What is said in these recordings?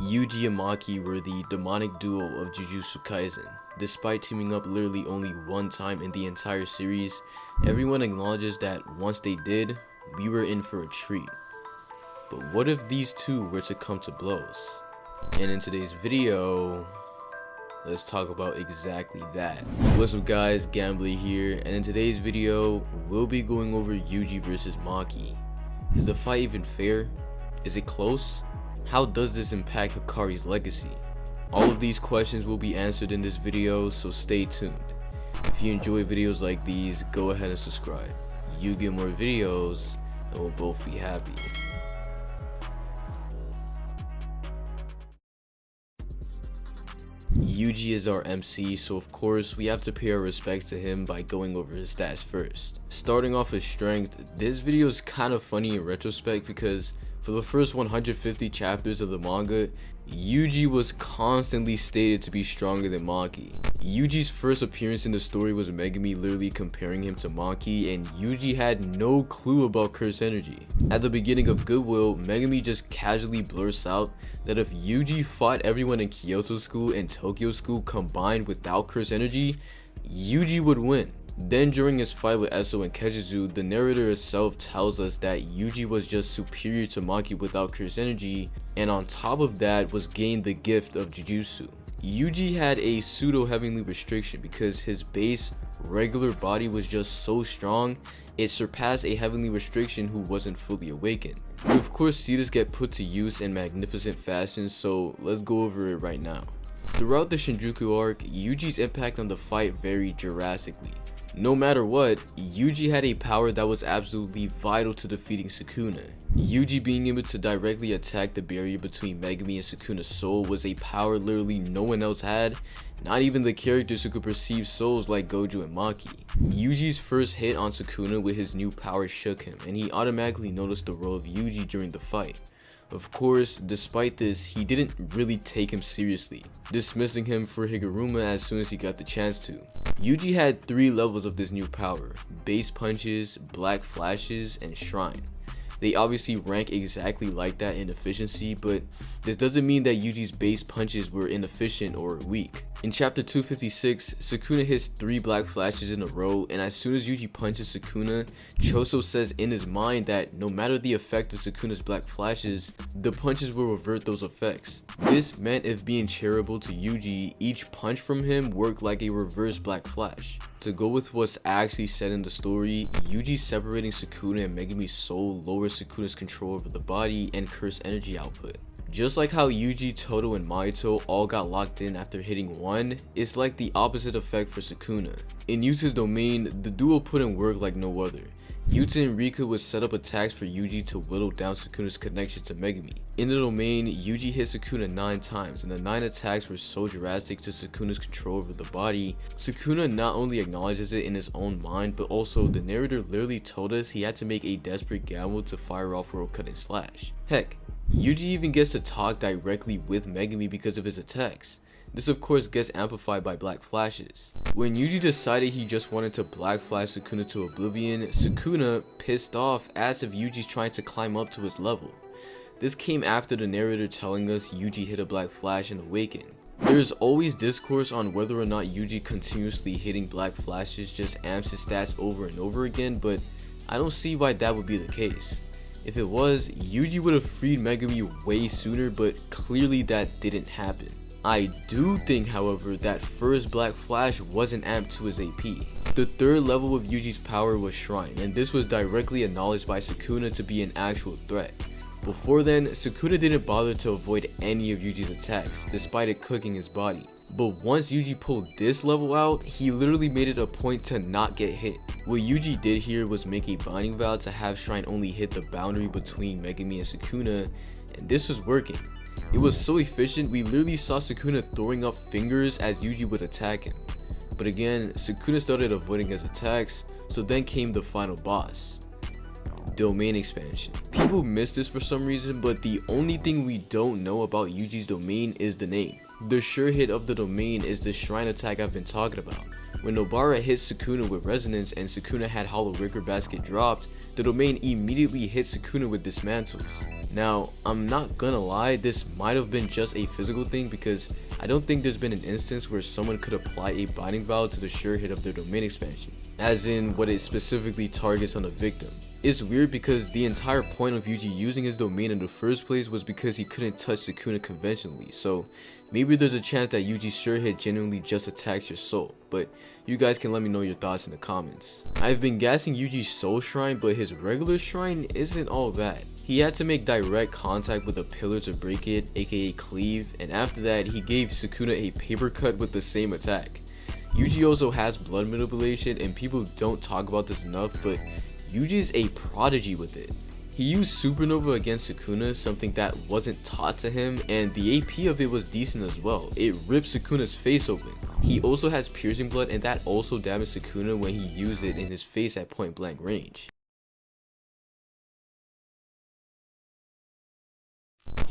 Yuji and Maki were the demonic duo of Jujutsu Kaisen. Despite teaming up literally only one time in the entire series, everyone acknowledges that once they did, we were in for a treat. But what if these two were to come to blows? And in today's video, let's talk about exactly that. What's up guys, Gamblrr here, and in today's video, we'll be going over Yuji versus Maki. Is the fight even fair? Is it close? How does this impact Hikari's legacy? All of these questions will be answered in this video, so stay tuned. If you enjoy videos like these, go ahead and subscribe. You get more videos, and we'll both be happy. Yuji is our MC, so of course we have to pay our respects to him by going over his stats first. Starting off his strength, this video is kind of funny in retrospect because for the first 150 chapters of the manga, Yuji was constantly stated to be stronger than Maki. Yuji's first appearance in the story was Megumi literally comparing him to Maki, and Yuji had no clue about curse energy. At the beginning of Goodwill, Megumi just casually blurts out that if Yuji fought everyone in Kyoto School and Tokyo School combined without curse energy, Yuji would win. Then during his fight with Eso and Kechizu, the narrator itself tells us that Yuji was just superior to Maki without curse energy, and on top of that was gained the gift of Jujutsu. Yuji had a pseudo heavenly restriction because his base regular body was just so strong, it surpassed a heavenly restriction who wasn't fully awakened. We of course see this get put to use in magnificent fashion, so let's go over it right now. Throughout the Shinjuku arc, Yuji's impact on the fight varied drastically. No matter what, Yuji had a power that was absolutely vital to defeating Sukuna. Yuji being able to directly attack the barrier between Megumi and Sukuna's soul was a power literally no one else had, not even the characters who could perceive souls like Gojo and Maki. Yuji's first hit on Sukuna with his new power shook him, and he automatically noticed the role of Yuji during the fight. Of course, despite this, he didn't really take him seriously, dismissing him for Higuruma as soon as he got the chance to. Yuji had 3 levels of this new power: base punches, black flashes, and shrine. They obviously rank exactly like that in efficiency, but this doesn't mean that Yuji's base punches were inefficient or weak. In chapter 256, Sukuna hits 3 black flashes in a row, and as soon as Yuji punches Sukuna, Choso says in his mind that no matter the effect of Sukuna's black flashes, the punches will revert those effects. This meant if being charitable to Yuji, each punch from him worked like a reverse black flash. To go with what's actually said in the story, Yuji separating Sukuna and Megumi's soul lowers Sukuna's control over the body and curse energy output. Just like how Yuji, Todo, and Mahito all got locked in after hitting 1, it's like the opposite effect for Sukuna. In Yuta's domain, the duo put in work like no other. Yuta and Rika would set up attacks for Yuji to whittle down Sukuna's connection to Megumi. In the domain, Yuji hit Sukuna 9 times, and the 9 attacks were so drastic to Sukuna's control over the body. Sukuna not only acknowledges it in his own mind, but also the narrator literally told us he had to make a desperate gamble to fire off World Cut and Slash. Heck, Yuji even gets to talk directly with Megumi because of his attacks. This of course gets amplified by black flashes. When Yuji decided he just wanted to black flash Sukuna to oblivion, Sukuna, pissed off, asked if Yuji's trying to climb up to his level. This came after the narrator telling us Yuji hit a black flash and awakened. There is always discourse on whether or not Yuji continuously hitting black flashes just amps his stats over and over again, but I don't see why that would be the case. If it was, Yuji would have freed Megumi way sooner, but clearly that didn't happen. I do think, however, that first black flash wasn't amped to his AP. The 3rd level of Yuji's power was Shrine, and this was directly acknowledged by Sukuna to be an actual threat. Before then, Sukuna didn't bother to avoid any of Yuji's attacks, despite it cooking his body. But once Yuji pulled this level out, he literally made it a point to not get hit. What Yuji did here was make a binding vow to have Shrine only hit the boundary between Megumi and Sukuna, and this was working. It was so efficient, we literally saw Sukuna throwing up fingers as Yuji would attack him. But again, Sukuna started avoiding his attacks, so then came the final boss. Domain expansion. People miss this for some reason, but the only thing we don't know about Yuji's domain is the name. The sure hit of the domain is the shrine attack I've been talking about. When Nobara hit Sukuna with resonance and Sukuna had Hollow Wicker Basket dropped, the domain immediately hit Sukuna with dismantles. Now, I'm not gonna lie, this might have been just a physical thing because I don't think there's been an instance where someone could apply a binding valve to the sure hit of their domain expansion, as in what it specifically targets on the victim. It's weird because the entire point of Yuji using his domain in the first place was because he couldn't touch Sukuna conventionally, so maybe there's a chance that Yuji's sure hit genuinely just attacks your soul, but you guys can let me know your thoughts in the comments. I've been gassing Yuji's soul shrine, but his regular shrine isn't all that. He had to make direct contact with a pillar to break it, aka cleave, and after that he gave Sukuna a paper cut with the same attack. Yuji also has blood manipulation, and people don't talk about this enough, but Yuji is a prodigy with it. He used Supernova against Sukuna, something that wasn't taught to him, and the AP of it was decent as well. It ripped Sukuna's face open. He also has piercing blood, and that also damaged Sukuna when he used it in his face at point blank range.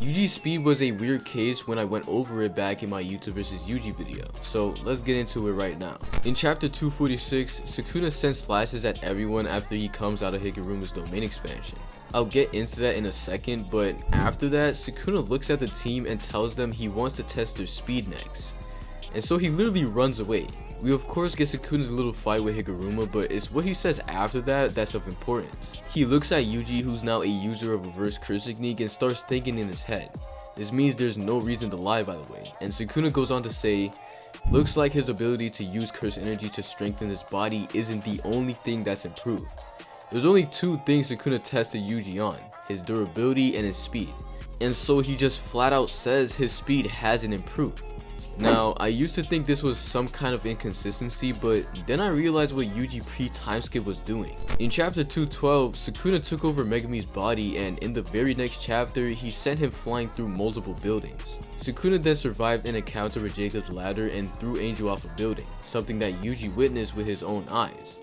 Yuji's speed was a weird case when I went over it back in my YouTube vs Yuji video, so let's get into it right now. In chapter 246, Sukuna sends slashes at everyone after he comes out of Higuruma's domain expansion. I'll get into that in a second, but after that, Sukuna looks at the team and tells them he wants to test their speed next. And so he literally runs away. We of course get Sukuna's little fight with Higuruma, but it's what he says after that that's of importance. He looks at Yuji, who's now a user of reverse curse technique, and starts thinking in his head. This means there's no reason to lie, by the way. And Sukuna goes on to say, looks like his ability to use curse energy to strengthen his body isn't the only thing that's improved. There's only two things Sukuna tested Yuji on, his durability and his speed. And so he just flat out says his speed hasn't improved. Now, I used to think this was some kind of inconsistency, but then I realized what Yuji pre-timeskip was doing. In chapter 212, Sukuna took over Megumi's body, and in the very next chapter, he sent him flying through multiple buildings. Sukuna then survived an encounter with Jacob's ladder and threw Angel off a building, something that Yuji witnessed with his own eyes.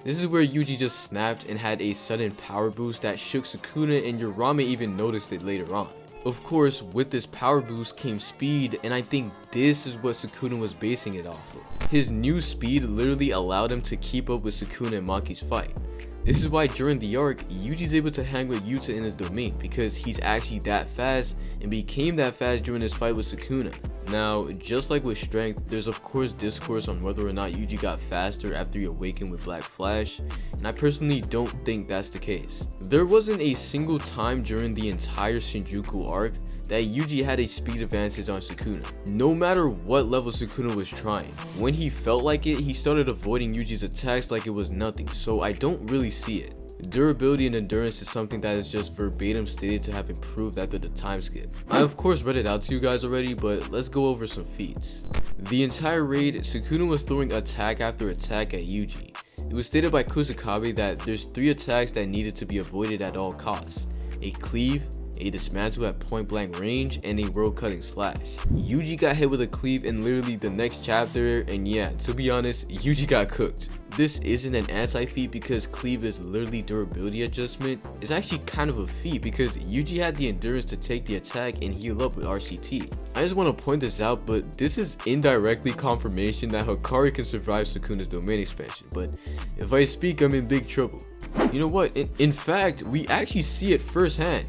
This is where Yuji just snapped and had a sudden power boost that shook Sukuna, and Urame even noticed it later on. Of course, with this power boost came speed, and I think this is what Sukuna was basing it off of. His new speed literally allowed him to keep up with Sukuna and Maki's fight. This is why during the arc, Yuji's able to hang with Yuta in his domain, because he's actually that fast and became that fast during his fight with Sukuna. Now, just like with strength, there's of course discourse on whether or not Yuji got faster after he awakened with Black Flash, and I personally don't think that's the case. There wasn't a single time during the entire Shinjuku arc that Yuji had a speed advantage on Sukuna. No matter what level Sukuna was trying, when he felt like it, he started avoiding Yuji's attacks like it was nothing, so I don't really see it. Durability and endurance is something that is just verbatim stated to have improved after the time skip. I of course read it out to you guys already, but let's go over some feats. The entire raid, Sukuna was throwing attack after attack at Yuji. It was stated by Kusakabe that there's 3 attacks that needed to be avoided at all costs: a cleave, a dismantle at point blank range, and a world cutting slash. Yuji got hit with a cleave in literally the next chapter, and yeah, to be honest, Yuji got cooked. This isn't an anti-feat because cleave is literally durability adjustment. It's actually kind of a feat because Yuji had the endurance to take the attack and heal up with RCT. I just want to point this out, but this is indirectly confirmation that Hikari can survive Sukuna's domain expansion, but if I speak, I'm in big trouble. You know what, in fact, we actually see it firsthand.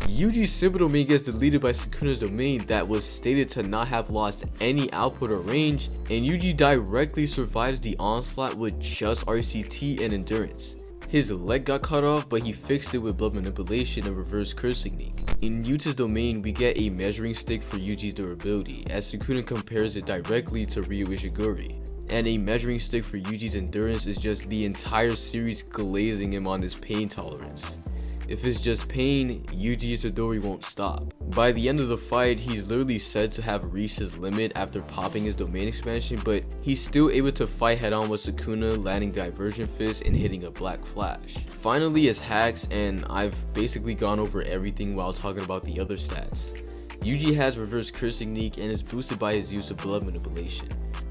Yuji's simple domain gets deleted by Sukuna's domain that was stated to not have lost any output or range, and Yuji directly survives the onslaught with just RCT and endurance. His leg got cut off, but he fixed it with blood manipulation and reverse curse technique. In Yuta's domain, we get a measuring stick for Yuji's durability, as Sukuna compares it directly to Ryu Ishiguri. And a measuring stick for Yuji's endurance is just the entire series glazing him on his pain tolerance. If it's just pain, Yuji Itadori won't stop. By the end of the fight, he's literally said to have reached his limit after popping his domain expansion, but he's still able to fight head on with Sukuna, landing Divergent Fist and hitting a Black Flash. Finally is hacks, and I've basically gone over everything while talking about the other stats. Yuji has reverse curse technique and is boosted by his use of blood manipulation.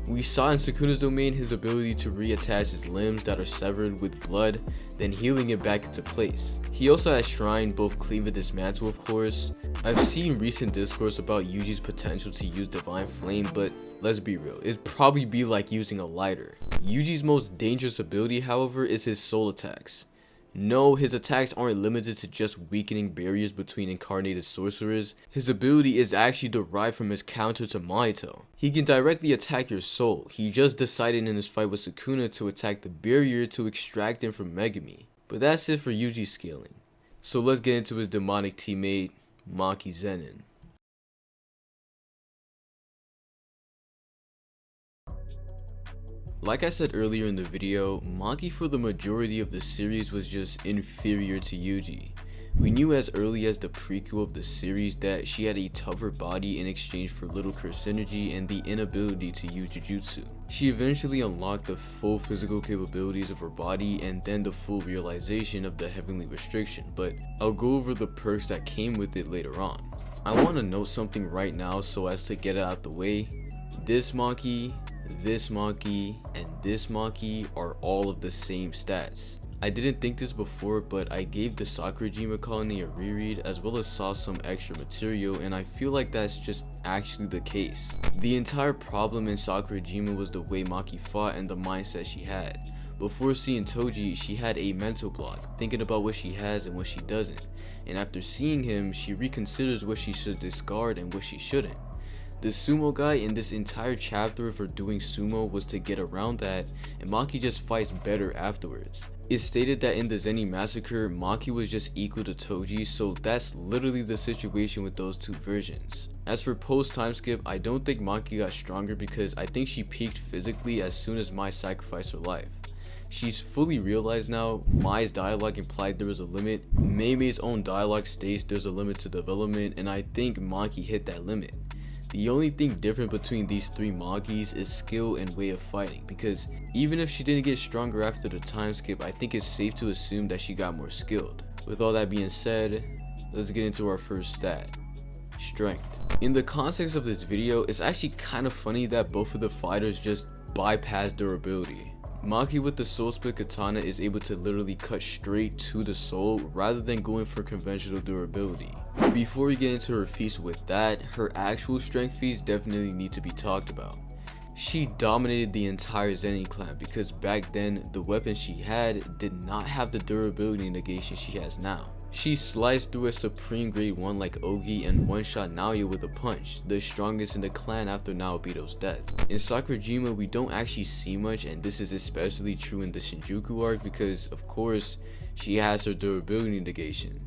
We saw in Sukuna's domain his ability to reattach his limbs that are severed with blood, then healing it back into place. He also has Shrine, both cleave and dismantle of course. I've seen recent discourse about Yuji's potential to use Divine Flame, but let's be real, it'd probably be like using a lighter. Yuji's most dangerous ability, however, is his soul attacks. No, his attacks aren't limited to just weakening barriers between incarnated sorcerers. His ability is actually derived from his counter to Mahito. He can directly attack your soul. He just decided in his fight with Sukuna to attack the barrier to extract him from Megami. But that's it for Yuji's scaling. So let's get into his demonic teammate, Maki Zenin. Like I said earlier in the video, Maki for the majority of the series was just inferior to Yuji. We knew as early as the prequel of the series that she had a tougher body in exchange for little curse synergy and the inability to use Jujutsu. She eventually unlocked the full physical capabilities of her body and then the full realization of the heavenly restriction, but I'll go over the perks that came with it later on. I want to note something right now so as to get it out the way. This Maki, and this Maki are all of the same stats. I didn't think this before, but I gave the Sakurajima colony a reread as well as saw some extra material, and I feel like that's just actually the case. The entire problem in Sakurajima was the way Maki fought and the mindset she had. Before seeing Toji, she had a mental block, thinking about what she has and what she doesn't, and after seeing him, she reconsiders what she should discard and what she shouldn't. The sumo guy in this entire chapter of her doing sumo was to get around that, and Maki just fights better afterwards. It's stated that in the Zenin massacre, Maki was just equal to Toji, so that's literally the situation with those two versions. As for post time skip, I don't think Maki got stronger because I think she peaked physically as soon as Mai sacrificed her life. She's fully realized now. Mai's dialogue implied there was a limit, Mei-Mei's own dialogue states there's a limit to development, and I think Maki hit that limit. The only thing different between these three Makis is skill and way of fighting, because even if she didn't get stronger after the time skip, I think it's safe to assume that she got more skilled. With all that being said, let's get into our first stat, strength. In the context of this video, it's actually kind of funny that both of the fighters just bypass durability. Maki with the soul split katana is able to literally cut straight to the soul rather than going for conventional durability. Before we get into her feats with that, her actual strength feats definitely need to be talked about. She dominated the entire Zenin clan because back then the weapon she had did not have the durability negation she has now. She sliced through a supreme grade 1 like Ogi and one-shot Naoya with a punch, the strongest in the clan after Naobito's death. In Sakurajima we don't actually see much, and this is especially true in the Shinjuku arc because of course she has her durability negation.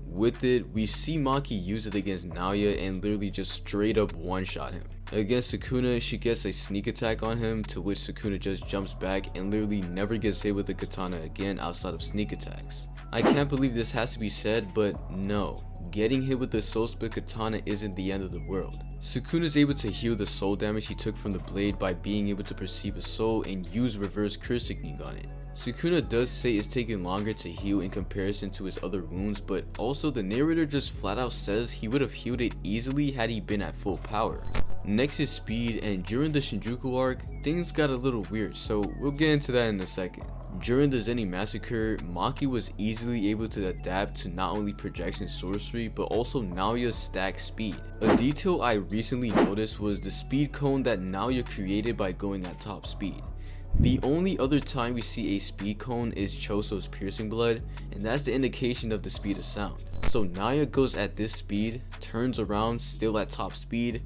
With it, we see Maki use it against Naoya and literally just straight up one-shot him. Against Sukuna, she gets a sneak attack on him, to which Sukuna just jumps back and literally never gets hit with the katana again outside of sneak attacks. I can't believe this has to be said, but no, getting hit with the soul split katana isn't the end of the world. Sukuna is able to heal the soul damage he took from the blade by being able to perceive a soul and use reverse curse technique on it. Sukuna does say it's taking longer to heal in comparison to his other wounds, but also the narrator just flat out says he would have healed it easily had he been at full power. Next is speed, and during the Shinjuku arc, things got a little weird, so we'll get into that in a second. During the Zenin massacre, Maki was easily able to adapt to not only projection sorcery, but also Naoya's stack speed. A detail I recently noticed was the speed cone that Naoya created by going at top speed. The only other time we see a speed cone is Choso's piercing blood, and that's the indication of the speed of sound. So Naoya goes at this speed, turns around still at top speed,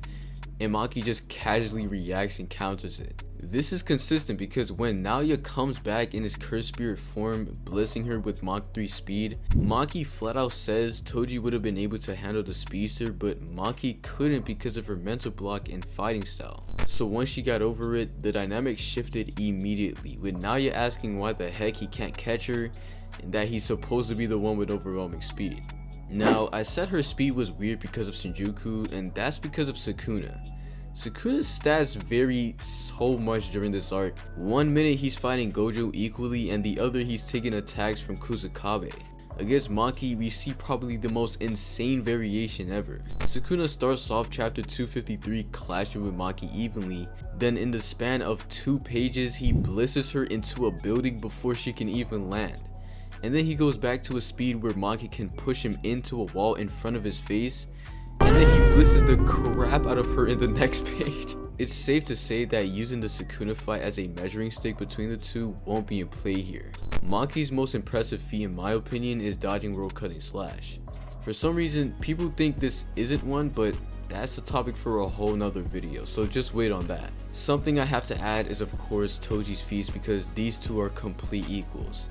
and Maki just casually reacts and counters it. This is consistent because when Naoya comes back in his cursed spirit form, blitzing her with Mach 3 speed, Maki flat out says Toji would have been able to handle the speedster, but Maki couldn't because of her mental block and fighting style. So once she got over it, the dynamic shifted immediately, with Naoya asking why the heck he can't catch her, and that he's supposed to be the one with overwhelming speed. Now, I said her speed was weird because of Shinjuku, and that's because of Sukuna. Sukuna's stats vary so much during this arc. One minute he's fighting Gojo equally, and the other he's taking attacks from Kusakabe. Against Maki, we see probably the most insane variation ever. Sukuna starts off chapter 253 clashing with Maki evenly, then in the span of 2 pages he blisters her into a building before she can even land. And then he goes back to a speed where Maki can push him into a wall in front of his face, and then he blisters the crap out of her in the next page. It's safe to say that using the Sukuna fight as a measuring stick between the two won't be in play here. Maki's most impressive feat in my opinion is dodging world cutting slash. For some reason people think this isn't one, but that's a topic for a whole nother video, so just wait on that. Something I have to add is of course Toji's feats, because these two are complete equals.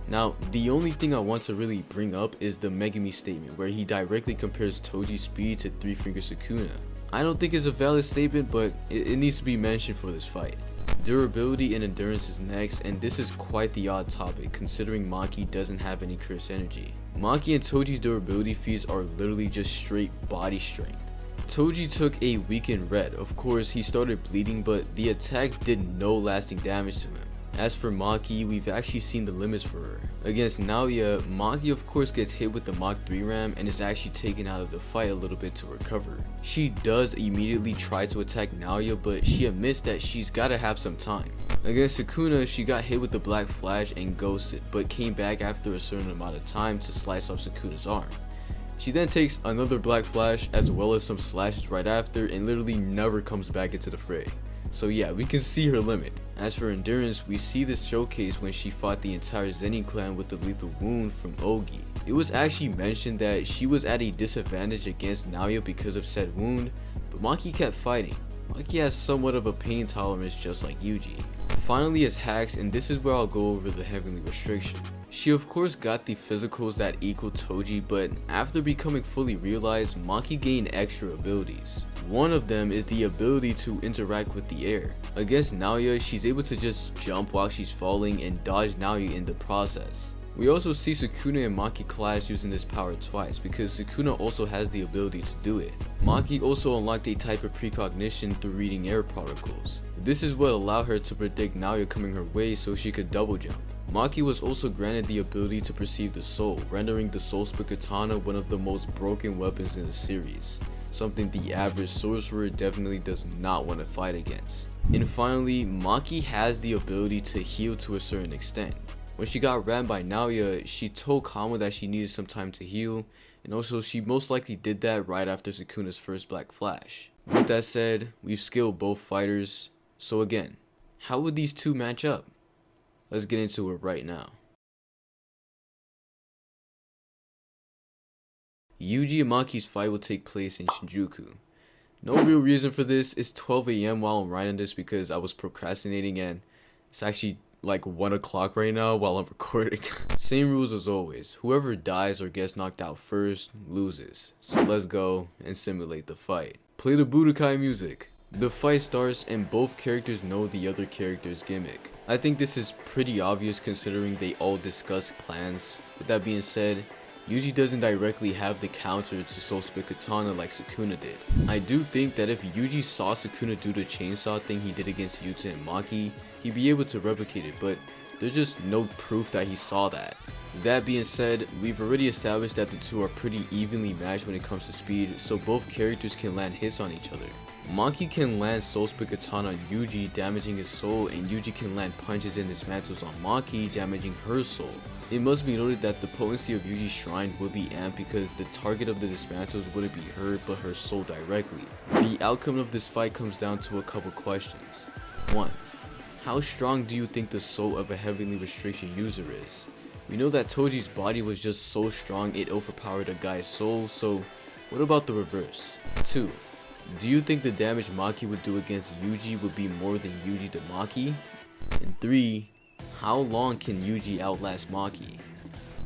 Now, the only thing I want to really bring up is the Megumi statement, where he directly compares Toji's speed to Three Finger Sukuna. I don't think it's a valid statement, but it needs to be mentioned for this fight. Durability and endurance is next, and this is quite the odd topic considering Maki doesn't have any curse energy. Maki and Toji's durability feats are literally just straight body strength. Toji took a weakened red. Of course he started bleeding, but the attack did no lasting damage to him. As for Maki, we've actually seen the limits for her. Against Naoya, Maki of course gets hit with the Mach 3 ram and is actually taken out of the fight a little bit to recover. She does immediately try to attack Naoya, but she admits that she's gotta have some time. Against Sukuna, she got hit with the Black Flash and ghosted, but came back after a certain amount of time to slice off Sukuna's arm. She then takes another Black Flash as well as some slashes right after and literally never comes back into the fray. So yeah, we can see her limit. As for endurance, we see this showcase when she fought the entire Zenin clan with the lethal wound from Ogi. It was actually mentioned that she was at a disadvantage against Naoya because of said wound, but Maki kept fighting. Maki has somewhat of a pain tolerance just like Yuji. Finally is Hacks, and this is where I'll go over the heavenly restriction. She of course got the physicals that equal Toji, but after becoming fully realized, Maki gained extra abilities. One of them is the ability to interact with the air. Against Naoya, she's able to just jump while she's falling and dodge Naoya in the process. We also see Sukuna and Maki clash using this power twice, because Sukuna also has the ability to do it. Maki also unlocked a type of precognition through reading air particles. This is what allowed her to predict Naoya coming her way so she could double jump. Maki was also granted the ability to perceive the soul, rendering the Soul Split Katana one of the most broken weapons in the series, something the average sorcerer definitely does not want to fight against. And finally, Maki has the ability to heal to a certain extent. When she got rammed by Naoya, she told Kama that she needed some time to heal, and also she most likely did that right after Sukuna's first Black Flash. With that said, we've skilled both fighters, so again, how would these two match up? Let's get into it right now. Yuji and Maki's fight will take place in Shinjuku. No real reason for this. It's 12 AM while I'm writing this because I was procrastinating, and it's actually like 1 o'clock right now while I'm recording. Same rules as always. Whoever dies or gets knocked out first loses. So let's go and simulate the fight. Play the Budokai music. The fight starts and both characters know the other character's gimmick. I think this is pretty obvious considering they all discuss plans. With that being said, Yuji doesn't directly have the counter to Soul Split Katana like Sukuna did. I do think that if Yuji saw Sukuna do the chainsaw thing he did against Yuta and Maki, he'd be able to replicate it, but there's just no proof that he saw that. That being said, we've already established that the two are pretty evenly matched when it comes to speed, so both characters can land hits on each other. Maki can land Soul Split Katana on Yuji, damaging his soul, and Yuji can land punches and dismantles on Maki, damaging her soul. It must be noted that the potency of Yuji's shrine would be amped because the target of the dismantles wouldn't be her but her soul directly. The outcome of this fight comes down to a couple questions. 1. How strong do you think the soul of a heavenly restriction user is? We know that Toji's body was just so strong it overpowered a guy's soul, so what about the reverse? 2. Do you think the damage Maki would do against Yuji would be more than Yuji to Maki? And 3. How long can Yuji outlast Maki?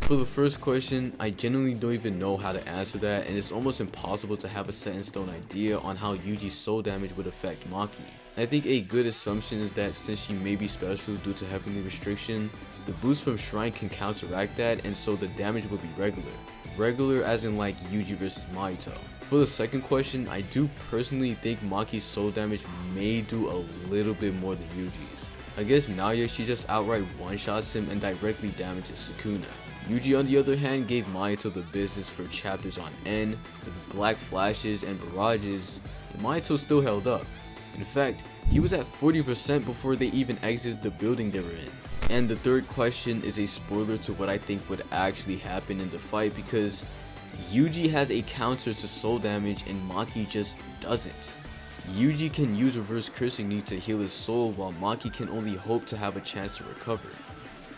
For the first question, I genuinely don't even know how to answer that, and it's almost impossible to have a set in stone idea on how Yuji's soul damage would affect Maki. I think a good assumption is that since she may be special due to heavenly restriction, the boost from Shrine can counteract that, and so the damage will be regular. Regular as in like Yuji versus Mahito. For the second question, I do personally think Maki's soul damage may do a little bit more than Yuji's. Against Naoya, she just outright one-shots him and directly damages Sukuna. Yuji on the other hand gave Mayuto the business for chapters on end with black flashes and barrages, and Mayuto still held up. In fact, he was at 40% before they even exited the building they were in. And the third question is a spoiler to what I think would actually happen in the fight, because Yuji has a counter to soul damage and Maki just doesn't. Yuji can use reverse cursing knee to heal his soul, while Maki can only hope to have a chance to recover.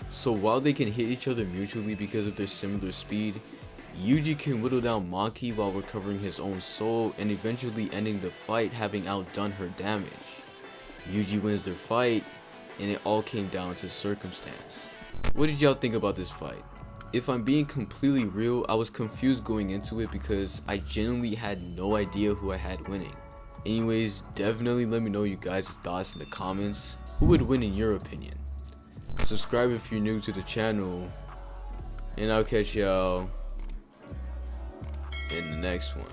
So while they can hit each other mutually because of their similar speed, Yuji can whittle down Maki while recovering his own soul and eventually ending the fight, having outdone her damage. Yuji wins their fight, and it all came down to circumstance. What did y'all think about this fight? If I'm being completely real, I was confused going into it because I genuinely had no idea who I had winning. Anyways, definitely let me know you guys' thoughts in the comments. Who would win in your opinion? Subscribe if you're new to the channel, and I'll catch y'all in the next one.